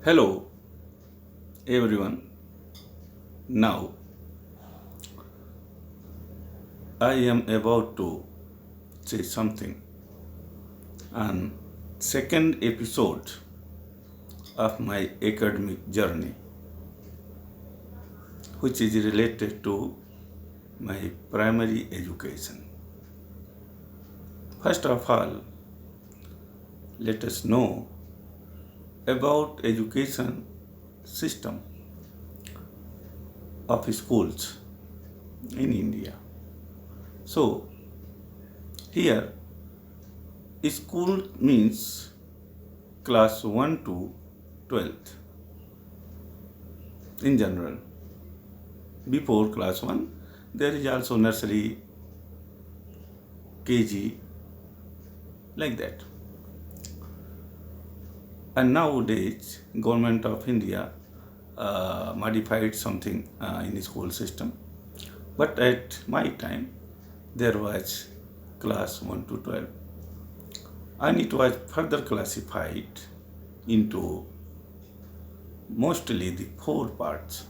Hello, everyone. Now, I am about to say something on second episode of my academic journey, which is related to my primary education. First of all, let us know about education system of schools in India. So, here school means class 1 to 12th in general. Before class 1, there is also nursery, KG, like that. And nowadays, government of India modified something in school system. But at my time, there was class 1 to 12. And it was further classified into mostly the four parts.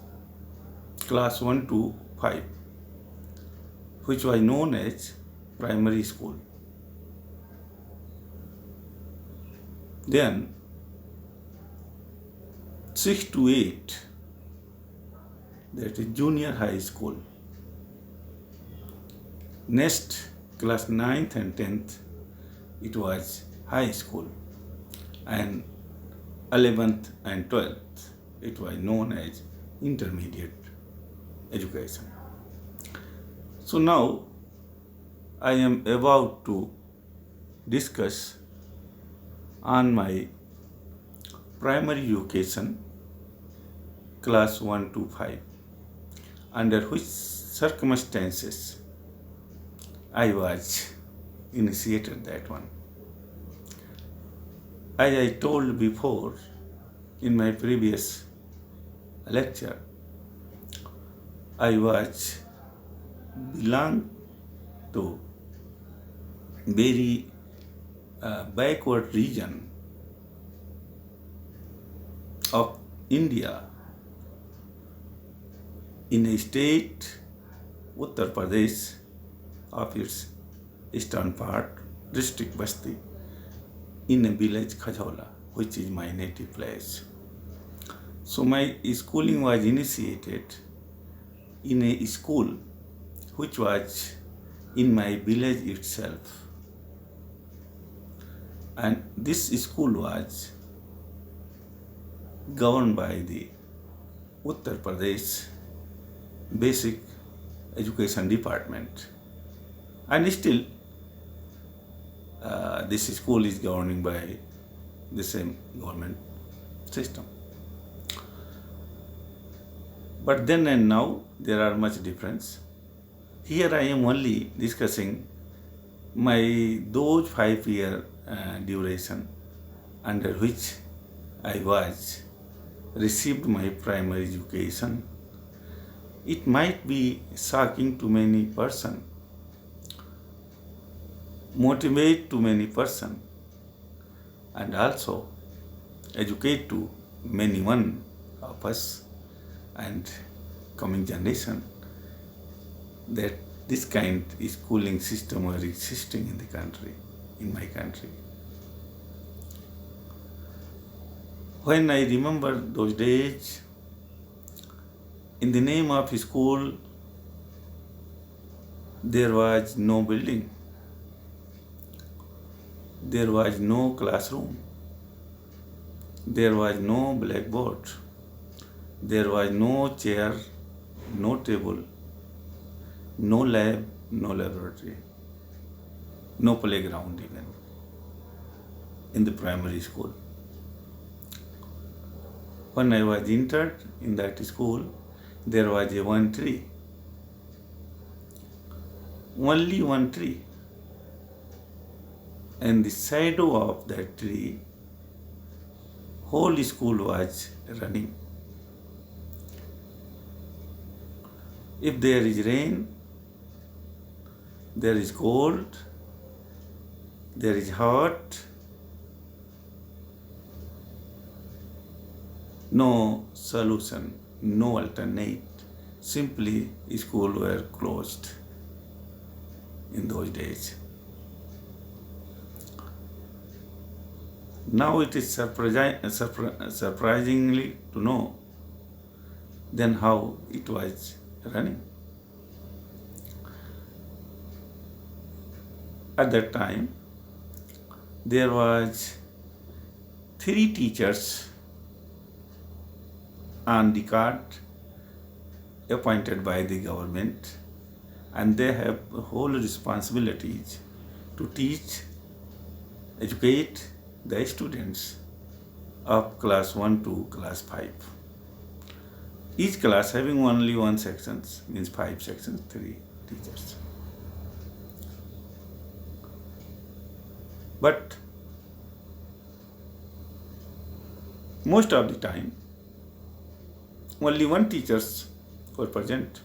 Class 1 to 5, which was known as primary school. Then 6 to 8, that is junior high school. Next, class 9th and 10th, it was high school. And 11th and 12th, it was known as intermediate education. So now, I am about to discuss on my primary education class 1 to 5, under which circumstances I was initiated that one. As I told before in my previous lecture, I was belong to very backward region of India in a state, Uttar Pradesh, of its eastern part, district Basti, in a village Khajhola, which is my native place. So my schooling was initiated in a school which was in my village itself. And this school was governed by the Uttar Pradesh Basic Education Department. And still, this school is governed by the same government system. But then and now, there are much difference. Here I am only discussing those 5 year duration under which I was received my primary education. It might be shocking to many person, motivate to many person, and also educate to many one of us and coming generation, that this kind of schooling system are existing in the country, in my country. When I remember those days, in the name of school, there was no building, there was no classroom, there was no blackboard, there was no chair, no table, no lab, no laboratory, no playground even in the primary school. When I was entered in that school, there was one tree, only one tree, and the shadow of that tree, whole school was running. If there is rain, there is cold, there is hot, No solution, no alternate. Simply, school were closed in those days. Now it is surprisingly to know then how it was running. At that time, there was 3 teachers on the card appointed by the government, and they have whole responsibilities to teach, educate the students of class 1 to class 5. Each class having only one section means 5 sections, 3 teachers. But most of the time, only one teachers were present.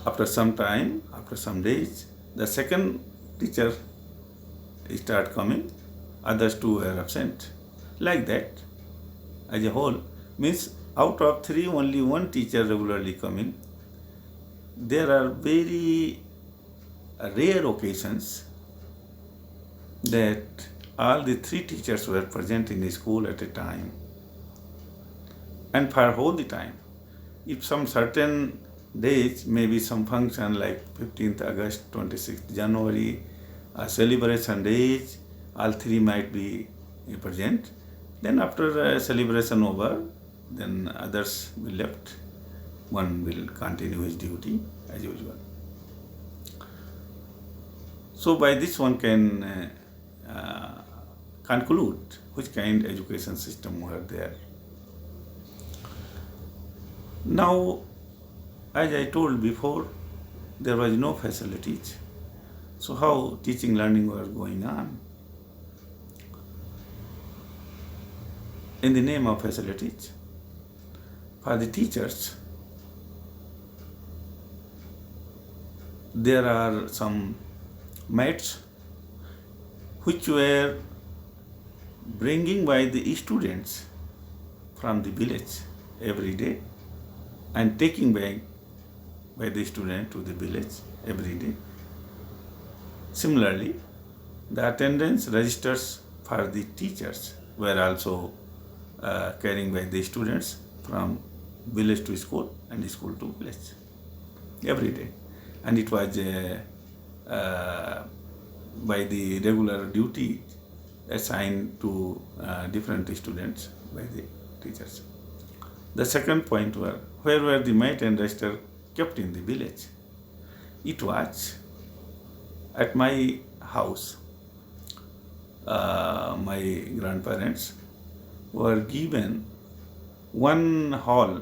After some time, after some days, the second teacher start coming, others 2 were absent. Like that, as a whole, means out of 3, only one teacher regularly coming. There are very rare occasions that all the 3 teachers were present in the school at a time, and for whole the time. If some certain days, maybe some function like 15th August, 26th January, celebration days, all 3 might be present. Then after celebration over, then others will left. One will continue his duty as usual. So by this one can conclude which kind of education system were there. Now, as I told before, there was no facilities. So how teaching learning were going on? In the name of facilities, for the teachers, there are some mats which were bringing by the students from the village every day and taking back by the student to the village every day. Similarly, the attendance registers for the teachers were also carrying by the students from village to school and school to village every day. And it was by the regular duty assigned to different students by the teachers. The second point was, where were the mat and register kept in the village? It was at my house. My grandparents were given one hall,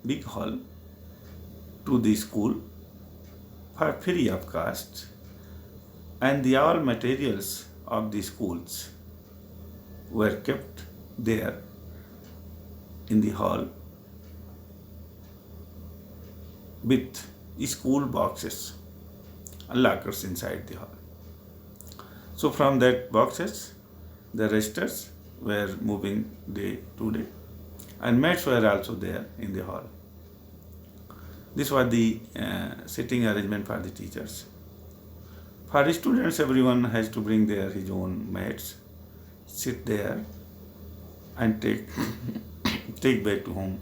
big hall, to the school for free of cost, and the all materials of the schools were kept there in the hall with school boxes and lockers inside the hall. So from that boxes, the registers were moving day to day, and mats were also there in the hall. This was the sitting arrangement for the teachers. For the students, everyone has to bring his own mats, sit there, and take back to home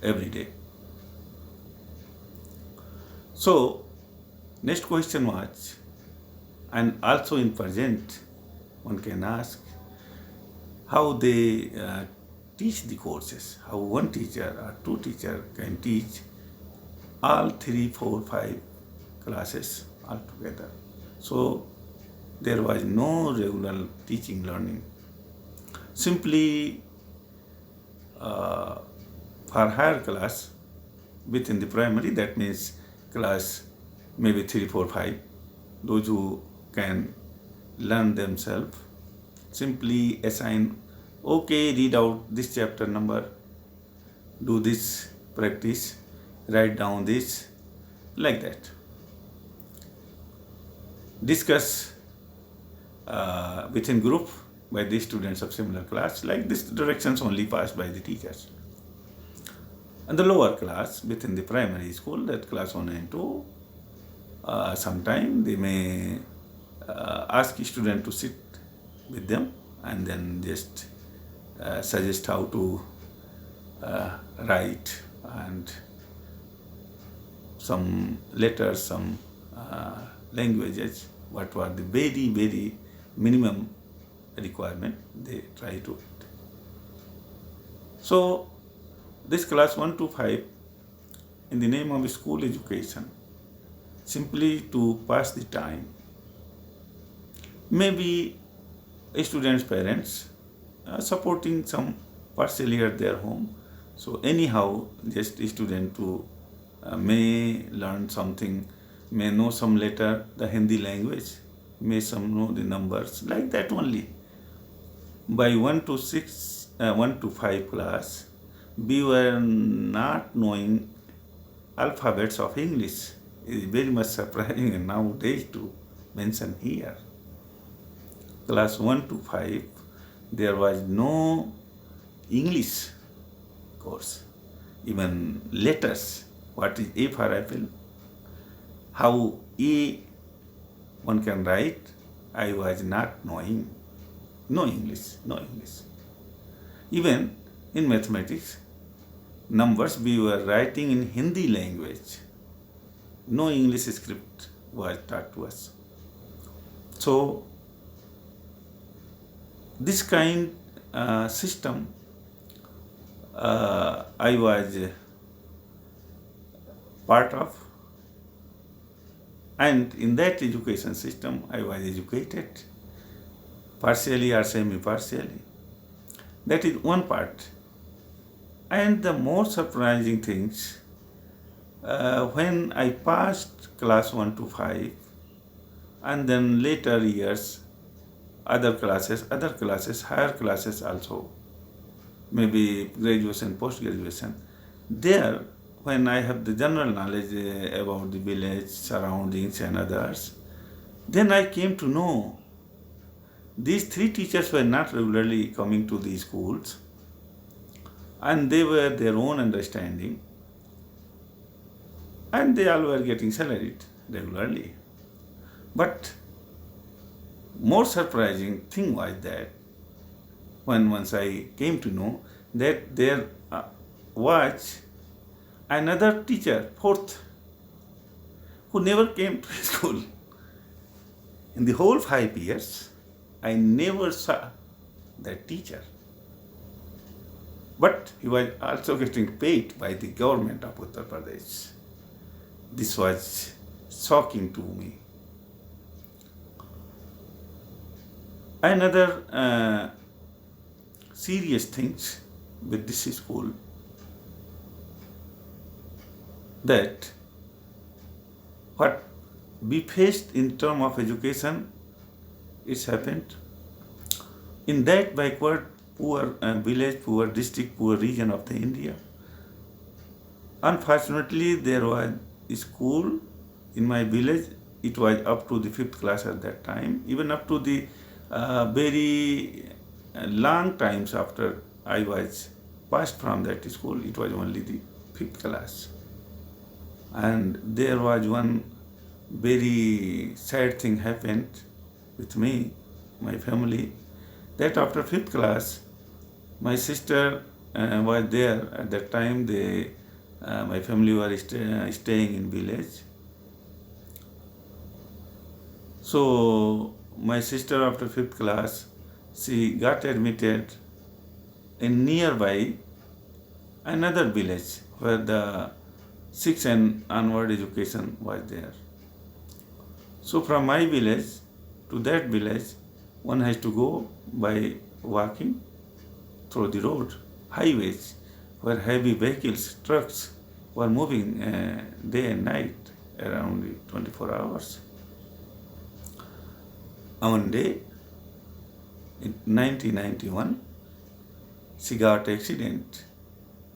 every day. So, next question was, and also in present, one can ask how they teach the courses, how one teacher or 2 teachers can teach all 3, 4, 5 classes altogether. So there was no regular teaching learning. Simply for higher class within the primary, that means class maybe 3, 4, 5, those who can learn themselves, simply assign, okay, read out this chapter number, do this practice, write down this, like that. Discuss within group by the students of similar class, like this directions only passed by the teachers. And the lower class within the primary school, that class 1 and 2, sometime they may ask student to sit with them and then just suggest how to write and some letters, some languages, what were the very, very minimum requirement, they try to it. So this class 1 to 5, in the name of school education, simply to pass the time, maybe a student's parents supporting some partially at their home. So anyhow, just a student to may learn something, may know some letter, the Hindi language, may some know the numbers, like that only. By 1 to 5 class, we were not knowing alphabets of English. It is very much surprising nowadays to mention here. Class 1 to 5, there was no English course, even letters. What is A for apple? How A one can write, I was not knowing. No English, no English. Even in mathematics, numbers we were writing in Hindi language. No English script was taught to us. So this kind system I was part of, and in that education system I was educated, partially or semi-partially. That is one part. And the more surprising things, when I passed class 1 to 5, and then later years, other classes, higher classes also, maybe graduation, post-graduation, there, when I have the general knowledge about the village, surroundings and others, then I came to know these 3 teachers were not regularly coming to the schools, and they were their own understanding, and they all were getting salaried regularly. But more surprising thing was that when once I came to know that there was another teacher, 4th, who never came to school. In the whole 5 years, I never saw that teacher. But he was also getting paid by the government of Uttar Pradesh. This was shocking to me. Another serious things with this school, that what we faced in terms of education, it's happened in that backward, poor village, poor district, poor region of the India. Unfortunately, there was a school in my village. It was up to the 5th class at that time, even up to the very long times after I was passed from that school, it was only the 5th class. And there was one very sad thing happened with me, my family, that after 5th class, my sister was there at that time. My family were staying in village. So my sister, after 5th class, she got admitted in nearby another village where the 6th and onward education was there. So from my village to that village, one has to go by walking through the road, highways, where heavy vehicles, trucks were moving day and night around 24 hours. One day, in 1991, she got accident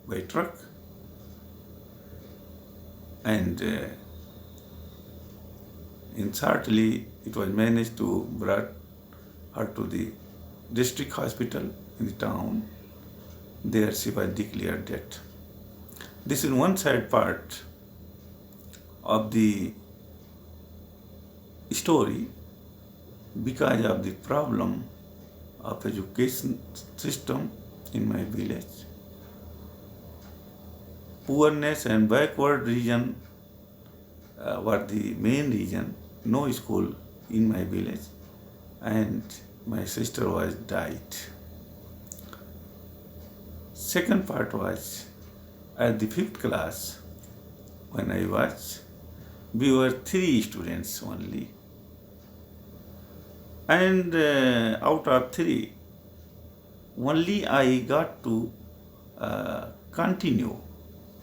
by truck, and shortly it was managed to brought her to the district hospital in the town. There she was declared dead. This is one sad part of the story because of the problem of education system in my village. Poorness and backward region were the main reason. No school in my village, and my sister was died. Second part was at the 5th class when I was, we were 3 students only, and out of 3 only I got to continue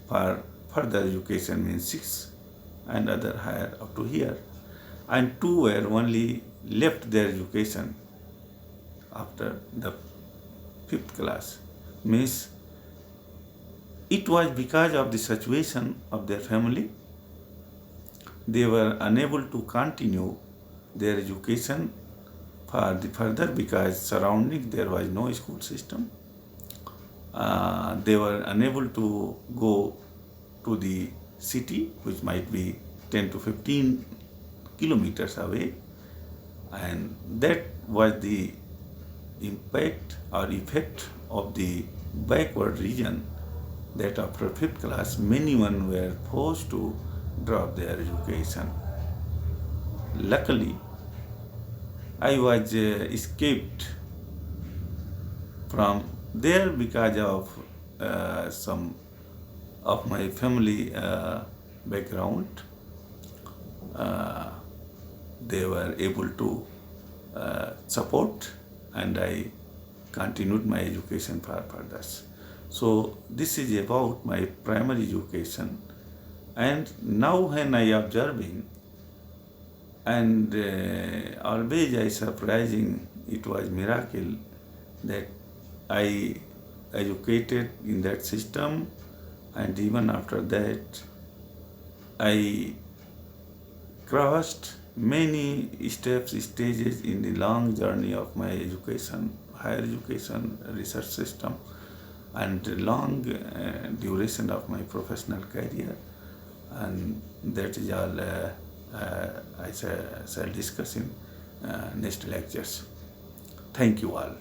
for further education, means 6 and other higher up to here, and 2 were only left their education after the 5th class. Means it was because of the situation of their family. They were unable to continue their education for the further because surrounding there was no school system. They were unable to go to the city, which might be 10 to 15 kilometers away, and that was the impact or effect of the backward region, that after 5th class many one were forced to drop their education. Luckily, I was escaped from there because of some of my family background. They were able to support, and I continued my education for further. So this is about my primary education. And now when I observing, and always I surprising, it was miracle that I educated in that system, and even after that I crossed many steps, stages in the long journey of my education, higher education, research system, and long duration of my professional career. And that is all I shall discuss in next lectures. Thank you all.